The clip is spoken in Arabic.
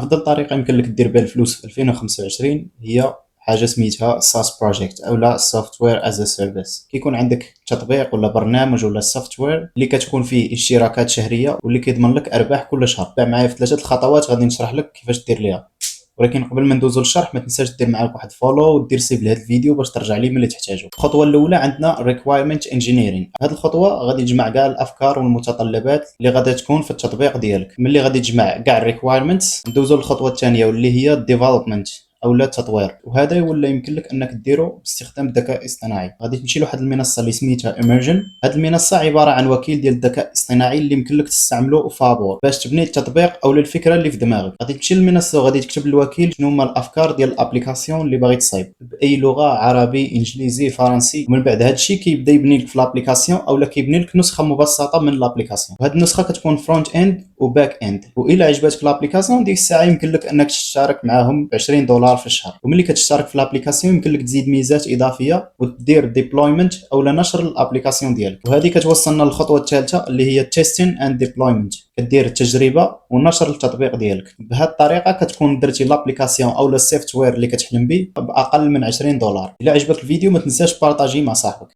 افضل طريقه يمكن لك دير بها الفلوس في 2025 هي حاجه سميتها SaaS بروجيكت اولا سوفتوير از سيرفيس. كيكون عندك تطبيق ولا برنامج ولا سوفتوير اللي كتكون فيه اشتراكات شهريه واللي كيضمن لك ارباح كل شهر. تبع معايا في ثلاثه الخطوات غادي نشرح لك كيفاش دير ليها، ولكن قبل ما ندوزو للشرح ما تنساش دير معايا واحد فولو ودير سيف لهذا الفيديو باش ترجع لي ملي تحتاجو. الخطوه الاولى عندنا ريكوايرمنت انجينيرينغ. هذه الخطوه غادي تجمع كاع الافكار والمتطلبات اللي غادي تكون في التطبيق ديالك. ملي غادي تجمع كاع الريكوايرمنتس ندوزو للخطوه الثانيه واللي هي الديفلوبمنت اولا التطوير، وهذا ولا يمكن لك انك ديرو باستخدام الذكاء الاصطناعي. غادي تمشي لواحد المنصه اللي سميتها ايمرجن. هذه المنصه عباره عن وكيل ديال الذكاء الاصطناعي اللي يمكن لك تستعملو فابور باش تبني التطبيق او الفكره اللي في دماغك. غادي تمشي للمنصه وغادي تكتب للوكيل شنو هما الافكار ديال الابليكاسيون اللي باغي تصايب باي لغه، عربي انجليزي فرنسي. ومن بعد هذا الشيء كيبدا يبني لك في الابليكاسيون اولا كيبني لك نسخه مبسطه من الابليكاسيون، وهذه النسخه كتكون فرونت اند وباك اند. والا عجبتك الابليكاسيون ديك الساعه يمكن لك انك تشترك معاهم ب $20 في الشهر. وملي كتشترك في الابليكاسيون يمكن لك تزيد ميزات اضافيه وتدير ديبلويمنت اولا نشر الابليكاسيون ديالك. وهذه كتوصلنا للخطوه الثالثه اللي هي تيستين اند ديبلويمنت. كدير التجربه ونشر التطبيق ديالك. بهذه الطريقه كتكون درتي الابليكاسيون اولا السوفتوير اللي كتحلم به باقل من $20. الا عجبك الفيديو ما تنساش بارطاجي مع صاحبك.